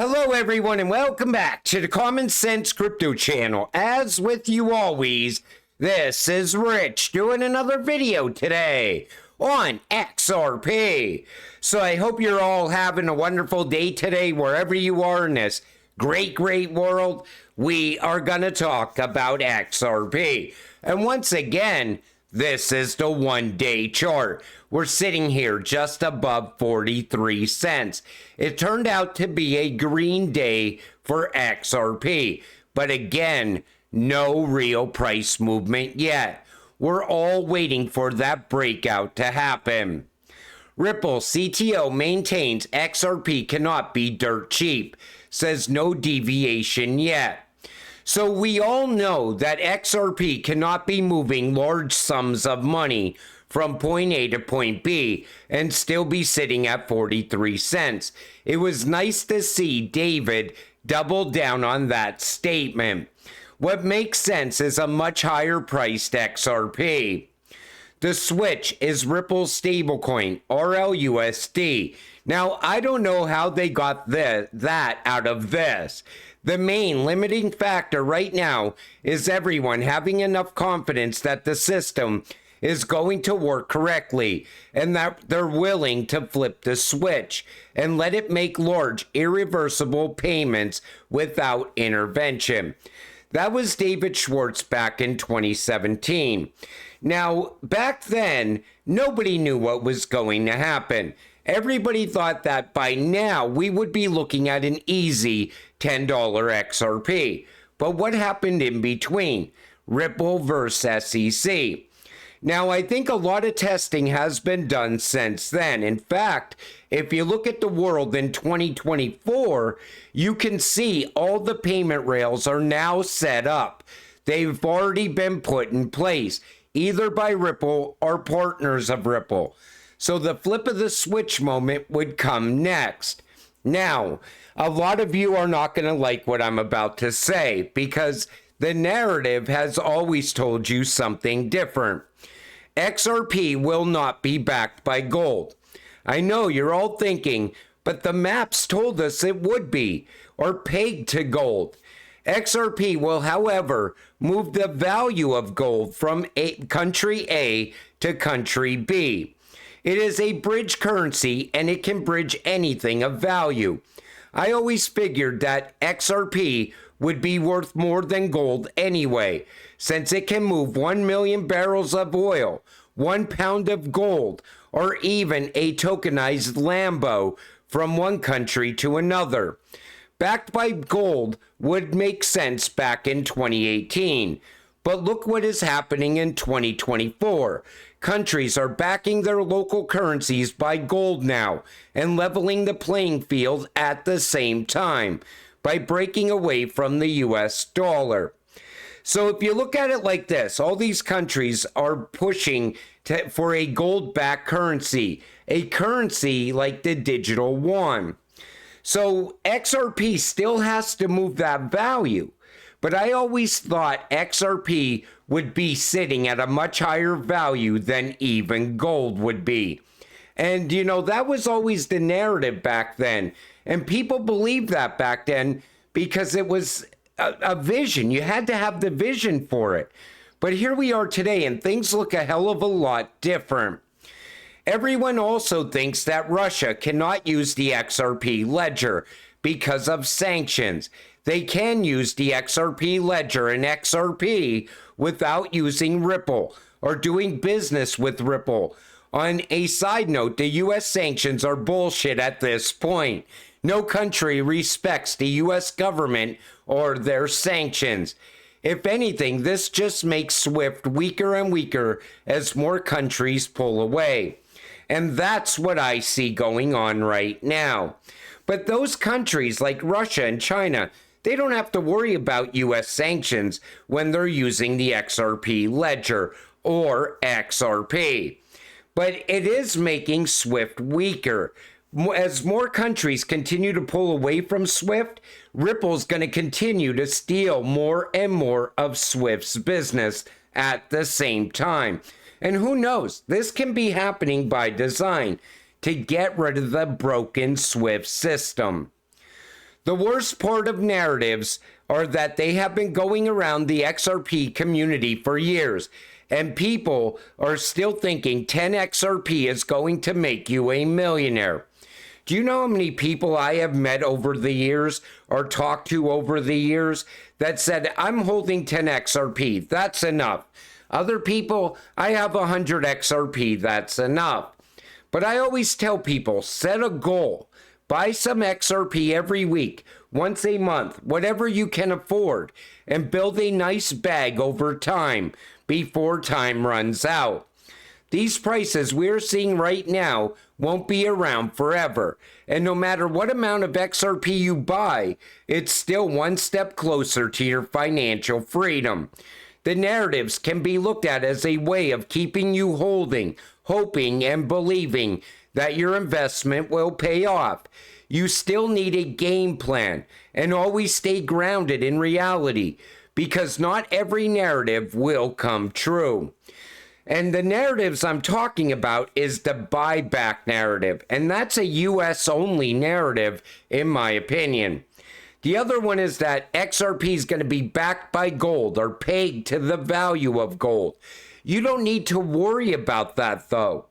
Hello everyone and welcome back to the Common Sense Crypto channel. As with you always, this is Rich doing another video today on XRP. So I hope you're all having a wonderful day today wherever you are in this great world. We are going to talk about XRP. And once again, this is the one-day chart. We're sitting here just above 43 cents. It turned out to be a green day for XRP. But again, no real price movement yet. We're all waiting for that breakout to happen. Ripple CTO maintains XRP cannot be dirt cheap. Says no deviation yet. So we all know that XRP cannot be moving large sums of money from point A to point B and still be sitting at 43 cents. It was nice to see David double down on that statement. What makes sense is a much higher priced XRP. The switch is Ripple's stablecoin, RLUSD. Now, I don't know how they got that out of this. The main limiting factor right now is everyone having enough confidence that the system is going to work correctly and that they're willing to flip the switch and let it make large irreversible payments without intervention. That was David Schwartz back in 2017. Now, back then, nobody knew what was going to happen. Everybody thought that by now we would be looking at an easy $10 XRP. But what happened in between? Ripple versus SEC. Now, I think a lot of testing has been done since then. In fact, if you look at the world in 2024, you can see all the payment rails are now set up. They've already been put in place, either by Ripple or partners of Ripple. So the flip of the switch moment would come next. Now, a lot of you are not going to like what I'm about to say because the narrative has always told you something different. XRP will not be backed by gold. I know you're all thinking, but the maps told us it would be, or pegged to gold. XRP will, however, move the value of gold from country A to country B. It is a bridge currency and it can bridge anything of value. I always figured that XRP would be worth more than gold anyway, since it can move 1 million barrels of oil, 1 pound of gold, or even a tokenized Lambo from one country to another. Backed by gold would make sense back in 2018. But look what is happening in 2024. Countries are backing their local currencies by gold now and leveling the playing field at the same time by breaking away from the US dollar. So if you look at it like this, all these countries are pushing for a gold-backed currency, a currency like the digital yuan. So XRP still has to move that value. But I always thought XRP would be sitting at a much higher value than even gold would be. And, you know, that was always the narrative back then. And people believed that back then because it was a vision. You had to have the vision for it. But here we are today, and things look a hell of a lot different. Everyone also thinks that Russia cannot use the XRP ledger because of sanctions. They can use the XRP ledger and XRP without using Ripple or doing business with Ripple. On a side note, the US sanctions are bullshit at this point. No country respects the US government or their sanctions. If anything, this just makes SWIFT weaker and weaker as more countries pull away. And that's what I see going on right now. But those countries like Russia and China, they don't have to worry about US sanctions when they're using the XRP ledger or XRP. But it is making SWIFT weaker. As more countries continue to pull away from SWIFT, Ripple's going to continue to steal more and more of SWIFT's business at the same time. And who knows, this can be happening by design to get rid of the broken SWIFT system. The worst part of narratives are that they have been going around the XRP community for years, and people are still thinking 10 XRP is going to make you a millionaire. Do you know how many people I have met over the years or talked to over the years that said, I'm holding 10 XRP, that's enough. Other people, I have 100 XRP, that's enough. But I always tell people, set a goal. Buy some XRP every week, once a month, whatever you can afford, and build a nice bag over time before time runs out. These prices we're seeing right now won't be around forever, and no matter what amount of XRP you buy, it's still one step closer to your financial freedom. The narratives can be looked at as a way of keeping you holding, hoping, and believing that your investment will pay off. You still need a game plan and always stay grounded in reality, because not every narrative will come true. And the narratives I'm talking about is the buyback narrative, and that's a US only narrative in my opinion. The other one is that XRP is going to be backed by gold or pegged to the value of gold. You don't need to worry about that though,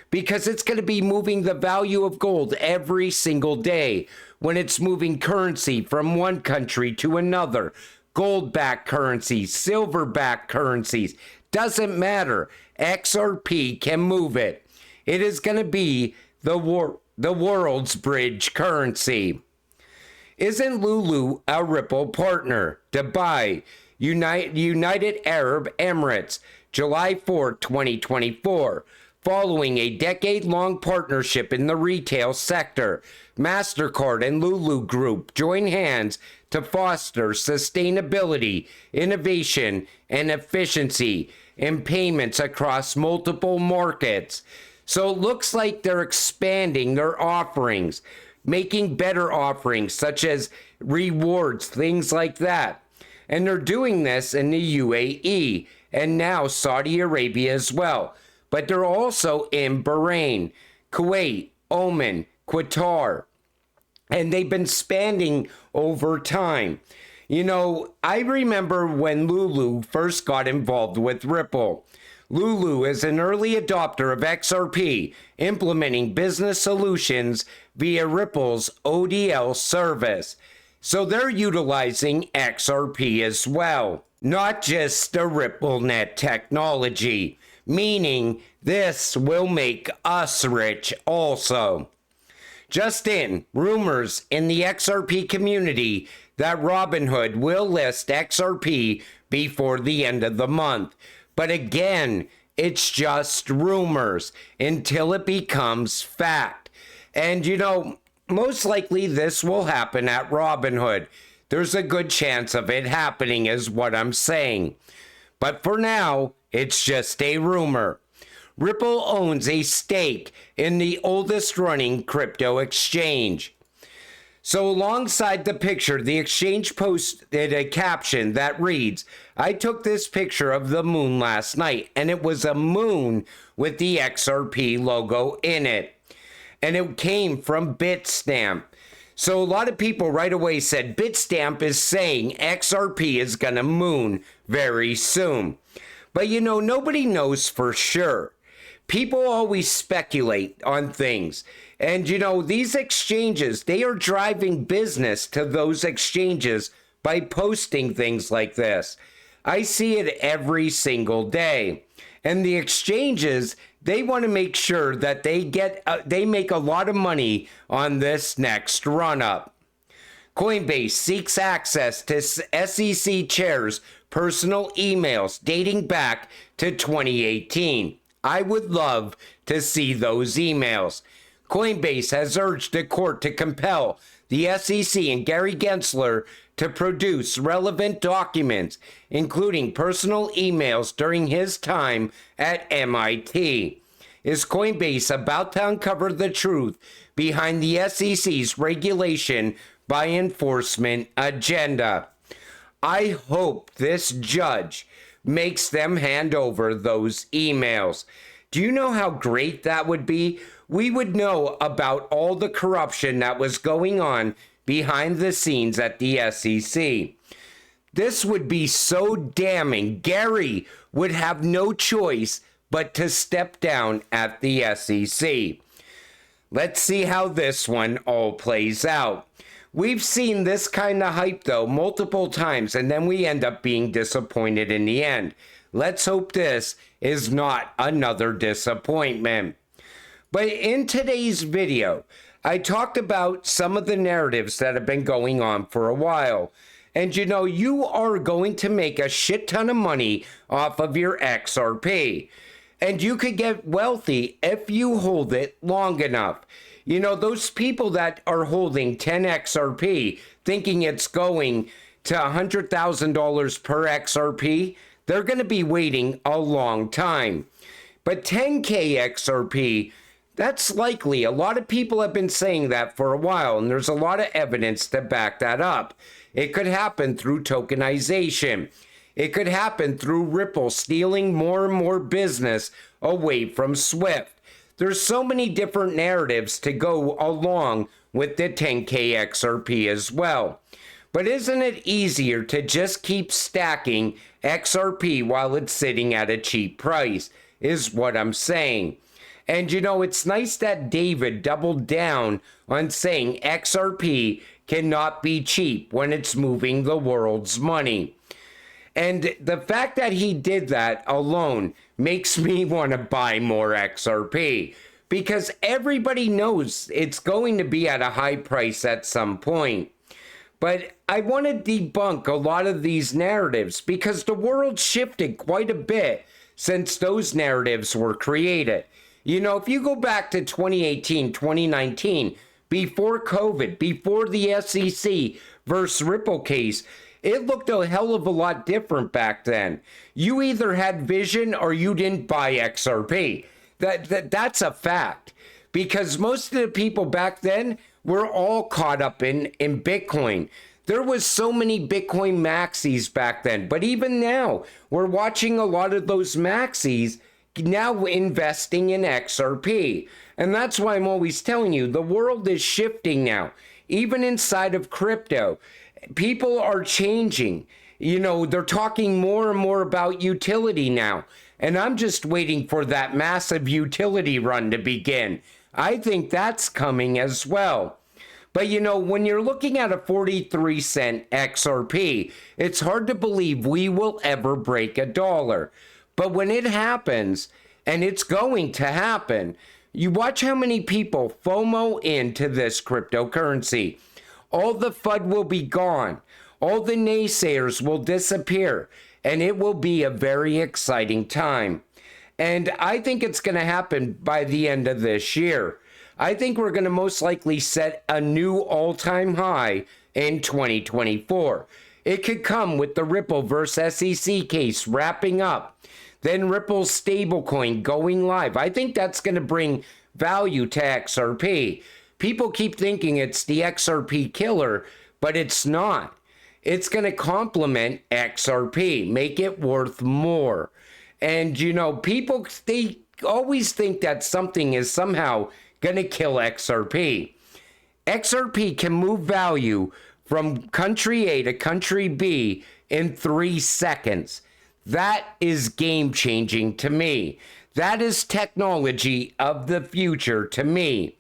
because it's going to be moving the value of gold every single day when it's moving currency from one country to another. Gold-backed currencies, silver-backed currencies, doesn't matter. XRP can move it. It is going to be the world's bridge currency. Isn't Lulu a Ripple partner? Dubai, United Arab Emirates, July 4, 2024. Following a decade-long partnership in the retail sector, MasterCard and Lulu Group join hands to foster sustainability, innovation, and efficiency in payments across multiple markets. So it looks like they're expanding their offerings, making better offerings such as rewards, things like that. And they're doing this in the UAE and now Saudi Arabia as well. But they're also in Bahrain, Kuwait, Oman, Qatar. And they've been expanding over time. You know, I remember when Lulu first got involved with Ripple. Lulu is an early adopter of XRP, implementing business solutions via Ripple's ODL service. So they're utilizing XRP as well, not just the RippleNet technology, meaning this will make us rich also. Just in, rumors in the XRP community that Robinhood will list XRP before the end of the month. But again, it's just rumors until it becomes fact. And you know, most likely this will happen at Robinhood. There's a good chance of it happening is what I'm saying. But for now, it's just a rumor. Ripple owns a stake in the oldest running crypto exchange. So alongside the picture, the exchange posted a caption that reads, I took this picture of the moon last night, and it was a moon with the XRP logo in it. And it came from Bitstamp. So a lot of people right away said Bitstamp is saying XRP is going to moon very soon. But you know, nobody knows for sure. People always speculate on things. And you know, these exchanges, they are driving business to those exchanges by posting things like this. I see it every single day. And the exchanges, they want to make sure that they make a lot of money on this next run-up. Coinbase seeks access to SEC chair's personal emails dating back to 2018. I would love to see those emails. Coinbase has urged the court to compel the SEC and Gary Gensler to produce relevant documents, including personal emails during his time at MIT. Is Coinbase about to uncover the truth behind the SEC's regulation by enforcement agenda? I hope this judge makes them hand over those emails. Do you know how great that would be? We would know about all the corruption that was going on behind the scenes at the SEC. This would be so damning. Gary would have no choice but to step down at the SEC. Let's see how this one all plays out. We've seen this kind of hype, though, multiple times, and then we end up being disappointed in the end. Let's hope this is not another disappointment. But in today's video, I talked about some of the narratives that have been going on for a while. And you know, you are going to make a shit ton of money off of your XRP. And you could get wealthy if you hold it long enough. You know, those people that are holding 10 XRP, thinking it's going to $100,000 per XRP, they're going to be waiting a long time. But 10K XRP, that's likely. A lot of people have been saying that for a while, and there's a lot of evidence to back that up. It could happen through tokenization. It could happen through Ripple stealing more and more business away from Swift. There's so many different narratives to go along with the 10K XRP as well. But isn't it easier to just keep stacking XRP while it's sitting at a cheap price, is what I'm saying. And you know, it's nice that David doubled down on saying XRP cannot be cheap when it's moving the world's money. And the fact that he did that alone makes me want to buy more XRP, because everybody knows it's going to be at a high price at some point. But I want to debunk a lot of these narratives because the world shifted quite a bit since those narratives were created. You know, if you go back to 2018, 2019, before COVID, before the SEC versus Ripple case, it looked a hell of a lot different back then. You either had vision or you didn't buy XRP. That's a fact. Because most of the people back then were all caught up in Bitcoin. There was so many Bitcoin maxis back then. But even now, we're watching a lot of those maxis now investing in XRP. And that's why I'm always telling you, the world is shifting now. Even inside of crypto, people are changing. You know, they're talking more and more about utility now. And I'm just waiting for that massive utility run to begin. I think that's coming as well. But you know, when you're looking at a 43-cent XRP, it's hard to believe we will ever break $1. But when it happens, and it's going to happen, you watch how many people FOMO into this cryptocurrency. All the FUD will be gone. All the naysayers will disappear. And it will be a very exciting time. And I think it's going to happen by the end of this year. I think we're going to most likely set a new all-time high in 2024. It could come with the Ripple versus SEC case wrapping up. Then Ripple's stablecoin going live. I think that's going to bring value to XRP. People keep thinking it's the XRP killer, but it's not. It's going to complement XRP, make it worth more. And, you know, people, they always think that something is somehow going to kill XRP. XRP can move value from country A to country B in 3 seconds. That is game-changing to me. That is technology of the future to me.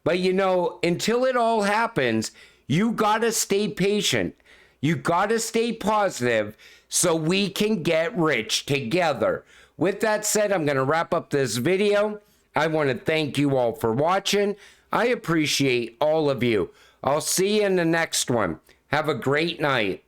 But, you know, until it all happens, you got to stay patient. You got to stay positive so we can get rich together. With that said, I'm going to wrap up this video. I want to thank you all for watching. I appreciate all of you. I'll see you in the next one. Have a great night.